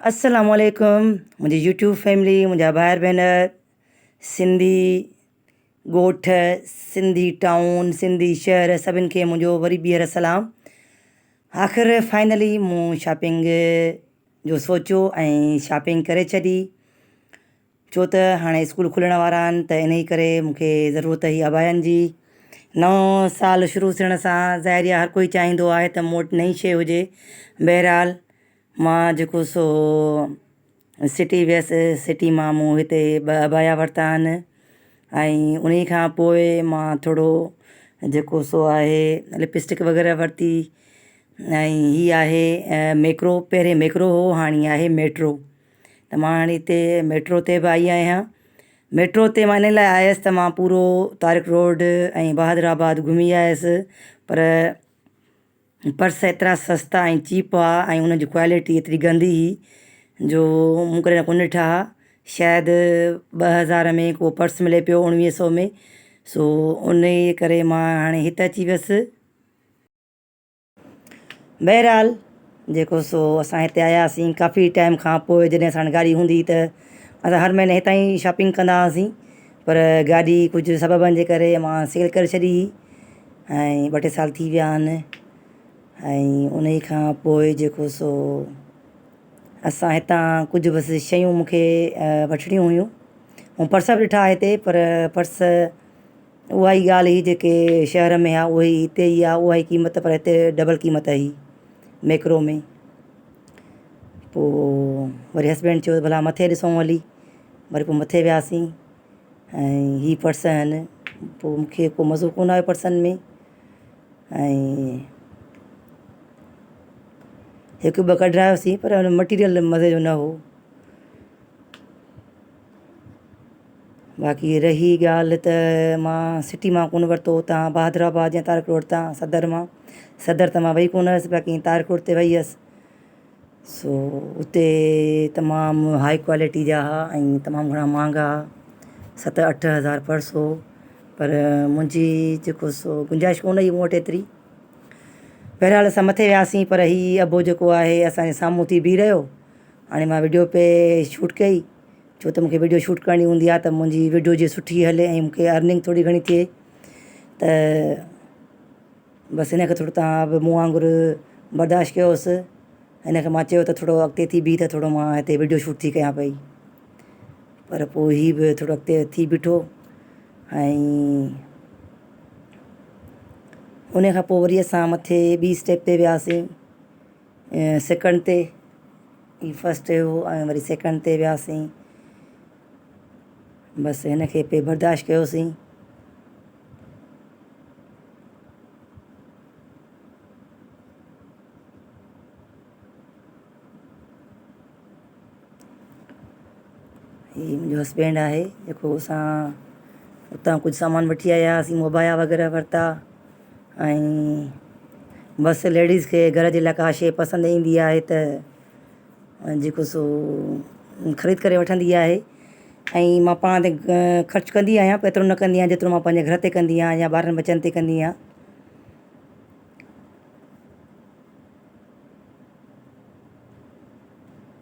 अस्सलामुअलैकुम मुंहिंजी YouTube family, मुंहिंजा भाइर भेनर, सिंधी ॻोठ, सिंधी टाउन, सिंधी शहर, सभिनि खे मुंहिंजो वरी ॿीहर सलाम। आख़िर फाइनली मूं शॉपिंग जो सोचियो ऐं शॉपिंग करे छॾी, छो त हाणे स्कूल खुलण वारा आहिनि त इन करे मूंखे ज़रूरत हुई अबायनि जी। नओं साल शुरू थियण सां ज़ाहिर आहे हर कोई चाहींदो आहे त मूं वटि नई शइ हुजे। बहरहाल मां जेको सो सिटी वियसि, सिटी मां मूं हिते ॿ अबाया वरिता आहिनि ऐं उन खां पोइ मां थोरो जेको सो आहे लिपस्टिक वग़ैरह वरिती ऐं हीअ आहे मैक्रो। पहिरें मैक्रो हो, हाणे आहे मेट्रो। त मां हाणे हिते मेट्रो ते बि आई आहियां। मेट्रो ते मां इन लाइ आयसि त मां पूरो तारिक रोड ऐं बहादुराबाद घुमी आयसि, पर पर्स एतिरा सस्ता ऐं चीप हुआ ऐं उनजी क्वालिटी एतिरी गंदी हुई जो मूं कॾहिं कोन ॾिठा हुआ। शायदि 2000 में को पर्स मिले पियो, 1900 में। सो उन ई करे मां हाणे हिते अची वियसि। बहरहाल जेको सो असां हिते आयासीं काफ़ी टाइम खां पोइ, जॾहिं असां वटि गाॾी हूंदी त असां हर महीने हितां ई शॉपिंग कंदा हुआसीं, पर गाॾी कुझु सबबनि जे करे मां सेल करे छॾी ऐं 2-3 साल थी विया आहिनि। ऐं उन खां पोइ जेको सो असां हितां कुझु बसि शयूं मूंखे वठणियूं हुयूं। ऐं पर्स बि ॾिठा हिते, पर पर्स उहा ई ॻाल्हि हुई जेके शहर में आहे उहा ई हिते ई आहे, उहा ई क़ीमत, पर हिते डबल क़ीमत हुई मैक्रो में। पोइ वरी हस्बैंड चयो भला मथे ॾिसूं हली, वरी पोइ मथे वियासीं ऐं हीअ पर्स आहिनि। पोइ मूंखे को मज़ो कोन आयो पर्सनि में ऐं हिकु ॿ कढायोसीं, पर हुन मटीरियल मज़े जो न हो। बाक़ी रही ॻाल्हि त मां सिटी मां कोन वरितो, हुतां बहादुराबाद या तारिक रोड तां सदर मां। सदर त मां वेई कोन हुअसि, बाक़ी तारिक रोड ते वई हुअसि। सो उते तमामु हाई क्वालिटी जा हुआ ऐं तमामु घणा महांगा, 7-8 हज़ार पर्स हो। पर मुंहिंजी जेको सो गुंजाइश कोन हुई मूं वटि एतिरी। बहरहाल असां मथे वियासीं, पर हीअ अबो जेको आहे असांजे साम्हूं थी बीह रहियो। हाणे मां वीडियो पे शूट कई, छो त मूंखे वीडियो शूट करणी हूंदी आहे त मुंहिंजी वीडियो जीअं सुठी हले ऐं मूंखे अर्निंग थोरी घणी थिए, त बसि हिन खे थोरो तव्हां बि मूं वांगुरु बर्दाश्त कयोसि। हिन खे मां चयो त थोरो अॻिते थी बीह त थोरो मां हिते वीडियो शूट थी कयां पई, पर पोइ हीअ बि थोरो अॻिते थी बीठो। ऐं उन खां पोइ वरी असां मथे ॿी स्टेप ते वियासीं, सेकंड ते। ही फस्ट हो ऐं वरी सेकंड ते वियासीं। बसि हिन खे पे बर्दाश्त कयोसीं। हीअ मुंहिंजो हस्बैंड आहे, जेको असां उतां कुझु सामान वठी आयासीं, मोबाया वग़ैरह वरिता। ऐं बसि लेडीज़ खे घर जे लाइ का शइ पसंदि ईंदी आहे त जेको सो ख़रीद करे वठंदी आहे। ऐं मां पाण ते ख़र्चु कंदी आहियां, पर एतिरो न कंदी आहियां जेतिरो मां पंहिंजे घर ते कंदी आहियां या ॿारनि बचनि ते कंदी आहियां।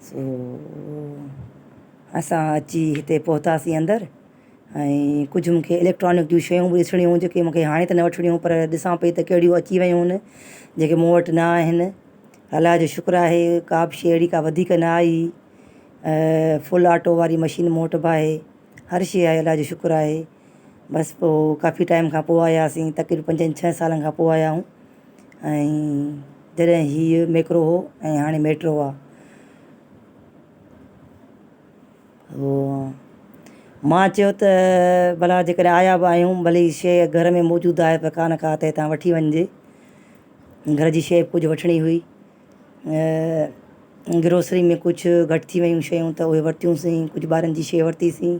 सो असां अची हिते पहुतासीं अंदरि, ऐं कुझु मूंखे इलेक्ट्रॉनिक जूं शयूं बि ॾिसणियूं हुयूं, जेके मूंखे हाणे त न वठणियूं, पर ॾिसां पई त कहिड़ियूं अची वियूं आहिनि जेके मूं वटि न आहिनि। अलाह जो शुक्र आहे का बि शइ अहिड़ी का वधीक न आई। फुल ऑटो वारी मशीन मूं वटि बि आहे, हर शइ आहे, अलाह जो शुक्र आहे। बसि पोइ काफ़ी टाइम खां पोइ आयासीं, तक़रीबन 5-6 सालनि खां पोइ आया आहियूं। ऐं जॾहिं हीअ मैक्रो हो ऐं हाणे मेट्रो आहे। मां चयो त भला जेकॾहिं आया बि आहियूं, भले ही शइ घर में मौजूदु आहे, पर का न का त हितां वठी वञिजे। घर जी शइ कुझु वठिणी हुई, ग्रोसरी में कुझु घटि थी वियूं शयूं त उहे वरितियूंसीं, कुझु ॿारनि जी शइ वरितीसीं।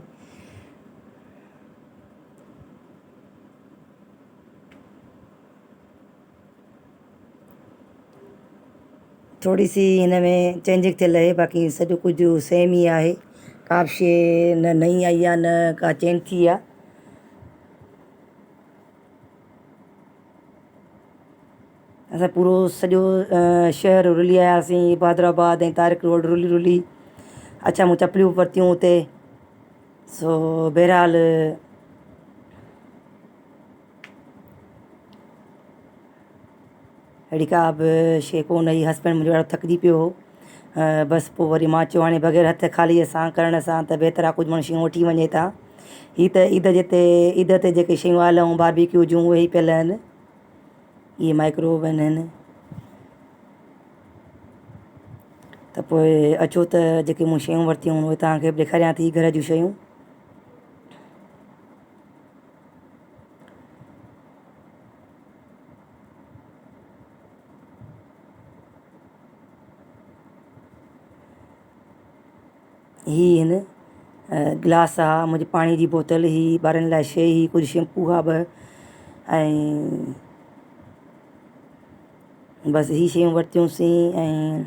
थोरी सी हिन में चेंजिंग थियल आहे, बाक़ी सॼो कुझु सेम ई आहे। का बि शइ न नई आई आहे, न का चेंज थी आहे। असां पूरो सॼो शहर रुली आयासीं, बहादुराबाद ऐं तारिक रोड रुली रुली। अच्छा मूं चपलियूं वरितियूं हुते। सो बहरहाल अहिड़ी का बि शइ कोन हुई। हस्बैंड मुंहिंजो ॾाढो थकिजी पियो हो। बसि पोइ वरी मां चयो हाणे बग़ैर हथ ख़ालीअ सां करण सां त बहितर आहे कुझु माण्हू शयूं वठी वञे था। हीअ त ईद ते जेके शयूं आयल ऐं बारबेक्यू जूं उहे ई पियल आहिनि। इहे माइक्रोवेव आहिनि। त पोइ अचो त जेके मूं शयूं वरितियूं उहे तव्हांखे बि ॾेखारियां थी घर जूं शयूं। ही आहिनि गिलास आहे, मुंहिंजी पाणी जी बोतल ही, ॿारनि लाइ शइ ही, कुझु शैम्पू हा ॿ, ऐं बसि ही शयूं वरितियूंसीं। ऐं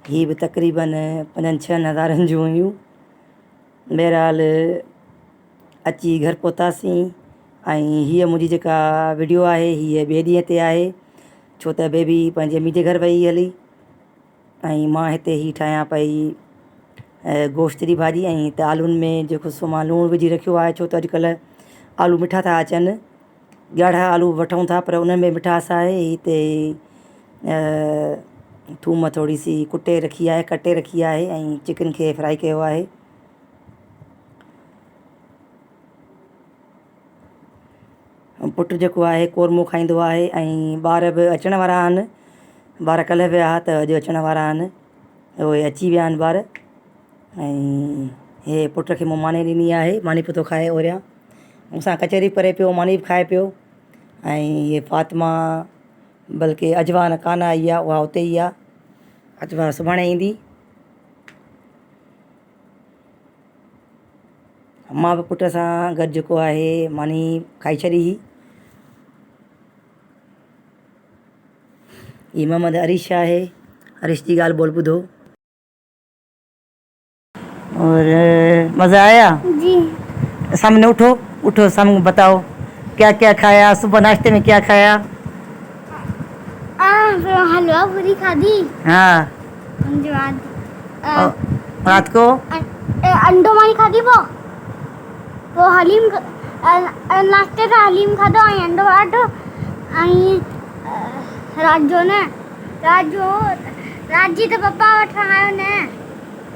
हीअ बि तक़रीबन 5-6 हज़ारनि जूं हुयूं। बहरहाल अची घर पहुतासीं। ऐं हीअ मुंहिंजी जेका वीडियो आहे हीअ ॿिए ॾींहं ते आहे, छो त बेबी पंहिंजे अम्मी जे घर वई हली ऐं मां हिते ही ठाहियां पई गोश्त जी भाॼी। ऐं हिते आलूनि में जेको सो मां लूणु विझी रखियो आहे, छो त अॼुकल्ह आलू मिठा था अचनि। ॻाढ़ा आलू वठूं था पर उन्हनि में मिठास आहे। हिते थूम थोरी सी कुटे रखी आहे, कटे रखी आहे, ऐं चिकन खे फ्राई कयो आहे। पुटु जेको आहे कोरमो खाईंदो आहे। ऐं ॿार बि अचण वारा आहिनि। ॿार कल्ह विया त अॼु अचण वारा आहिनि। उहे अची विया आहिनि ॿार। ऐं हे पुट खे मूं मानी ॾिनी आहे, मानी पियो थो खाए ओरियां। मूंसां कचहरी परे पियो, मानी बि खाए पियो। ऐं हीअ फातिमा बल्कि अजवा न कान आई आहे, उहा उते ई आहे। अजवा सुभाणे ईंदी। मां बि पुट सां गॾु जेको आहे मानी खाई छॾी हुई। ये मोहम्मद अरीश आहे। अरीश की गाल बोल बुधो। और मज़ा आया जी। सामने उठो, उठो सामने बताओ क्या क्या खाया, सुबह नाश्ते में क्या खाया? हलवा पूरी खाधी। हाँ। उनके बाद और रात को अंडो माई खाधी। वो हलीम नाश्ते में हलीम खाधो ऐं अंडो वाडो। ऐं रात जी त पप्पा वठण आयो न।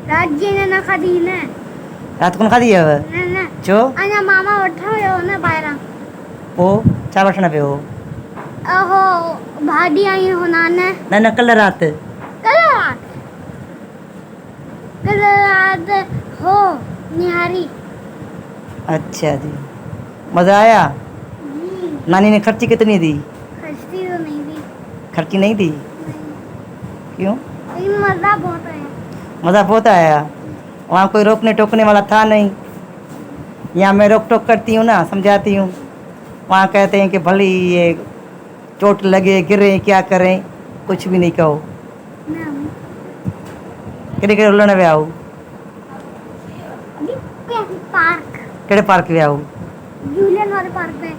रात जी न खाधी न। रात को खाधी है? न छो? अञा मामा वठण वियो न ॿाहिरां। पोइ छा वठण पियो? हो भाॼी आई हो नान। न कल्ह राति हो निहारी। अच्छा जी। मज़ा आया? नानी ने खर्ची कितनी दी? खर्ची तो नहीं दी। खर्ची नहीं दी? क्यों? लेकिन मज़ा बहुत आया। मज़ा बहुत आया। वहाँ कोई रोकने टोकने वाला था नहीं। यहाँ मैं रोक टोक करती हूँ ना, समझाती हूँ। वहाँ कहते हैं कि भले ये चोट लगे, गिरे, क्या करें, कुछ भी नहीं कहो। केड़े केड़े उलण विया हो? पार्क। केड़े पार्क विया हो? जूलियन वाले पार्क में।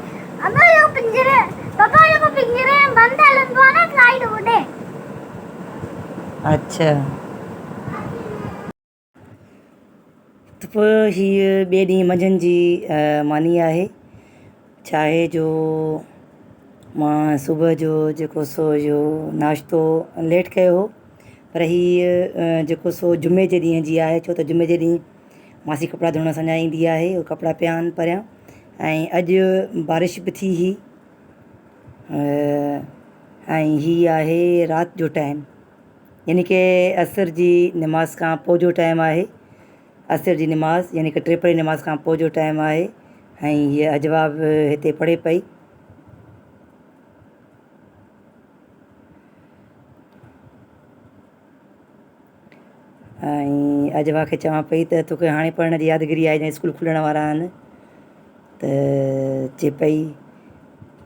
अबे यो पिंजरे, पापा ये को पिंजरे में बंद हलंदो आहे न स्लाइड होॾे। अच्छा। त पोइ हीअ ॿिए ॾींहुं मंझंदि जी मानी आहे। चाहे जो मां सुबुह जो जेको सो जो नाश्तो लेट कयो हो, पर हीअ जेको सो जुमे जे ॾींहं जी आहे, छो त जुमे जे ॾींहुं मासी कपिड़ा धोइण असांजा ईंदी आहे। उहे कपिड़ा पिया आहिनि परियां। ऐं अॼु बारिश बि थी हुई। ऐं हीअ आहे राति जो टाइम, यानी कि असर जी नमाज़ खां पोइ जो टाइम आहे। असर जी नमाज़ यानी कि टे पढ़ी नमाज़ खां पोइ जो टाइम आहे। ऐं हीअ अजवा बि हिते पढ़े पई। ऐं अजवा खे चवां पई त तोखे हाणे पढ़ण जी यादगिरी आहे, जॾहिं स्कूल खुलण वारा आहिनि। त चए पई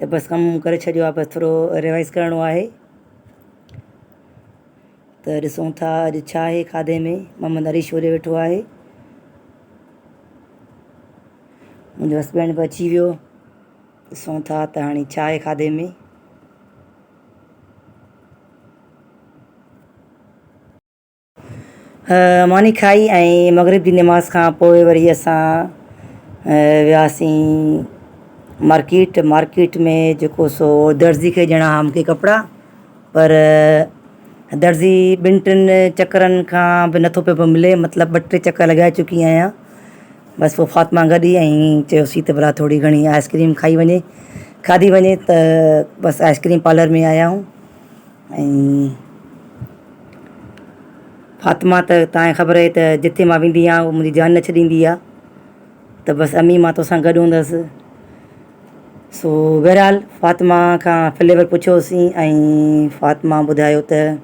त बसि कमु करे छॾियो आहे, बसि थोरो रिवाइज़ करिणो आहे। त ॾिसूं था अॼु छा आहे खाधे में। मोहम्मद अरीश होॾे वेठो आहे। मुंहिंजो हस्बैंड बि अची वियो। ॾिसूं था त हाणे छा आहे खाधे में। मानी खाई ऐं मगरिब जी नमाज़ खां पोइ वरी असां वियासीं मार्केट में जेको सो दर्ज़ी खे ॾियणा हुआ मूंखे कपिड़ा, पर दर्ज़ी 2-3 चकरनि खां बि नथो पियो मिले, मतिलबु 2-3 चकर लॻाए चुकी आहियां। बसि पोइ फातिमा गॾी ऐं चयोसीं त भला थोरी घणी आइस्क्रीम खाधी वञे, त बसि आइस्क्रीम पार्लर में आया आहियूं। ऐं फातिमा त तव्हांखे ख़बर आहे त जिथे मां वेंदी आहियां उहो मुंहिंजी जान न छॾींदी आहे, त बसि अम्मी मां तोसां गॾु हूंदसि। सो बहरहाल फातिमा खां फ्लेवर पुछियोसीं ऐं फातिमा ॿुधायो त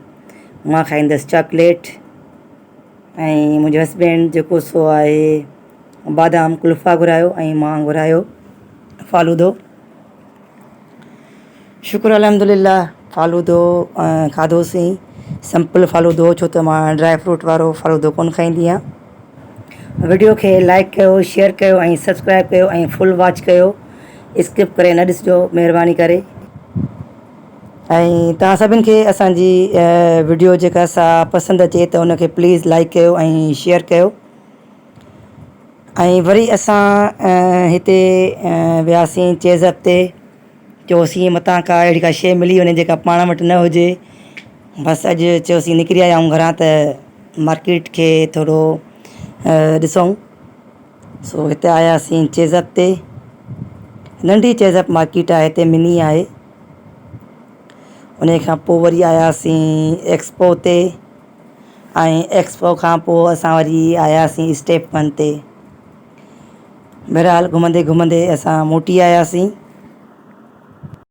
मां खाईंदसि चॉकलेट ऐं मुंहिंजो हस्बैंड जेको सो आहे बादाम कुल्फ़ा घुरायो ऐं मां घुरायो फालूदो। शुक्र अल्हम्दुलिल्लाह फालूदो खाधोसीं, सिंपल फालूदो, छो त मां ड्राई फ्रूट वारो फालूदो कोन खाईंदी आहियां। वीडियो खे लाइक कयो, शेयर कयो ऐं सब्सक्राइब कयो ऐं फुल वॉच कयो, स्किप करे न ॾिसिजो महिरबानी करे। ऐं तव्हां सभिनि खे असांजी वीडियो जेका सा पसंदि अचे त उनखे प्लीज़ लाइक कयो ऐं शेयर कयो। ऐं वरी असां हिते वियासीं चेज़अप ते, चयोसीं मतां का अहिड़ी का शइ मिली वञे जेका पाण वटि न हुजे। बसि अॼु चयोसीं निकिरी आया आहियूं घरां त मार्केट खे थोरो ॾिसूं। सो हिते आयासीं चेज़अप ते, नंढी चेज़अप मार्केट आहे हिते, मिनी आहे। उन खां पोइ वरी आयासीं एक्सपो ते, ऐं एक्सपो खां पोइ असां वरी आयासीं स्टेप 1 ते। बहरहाल घुमंदे घुमंदे असां मोटी आयासीं।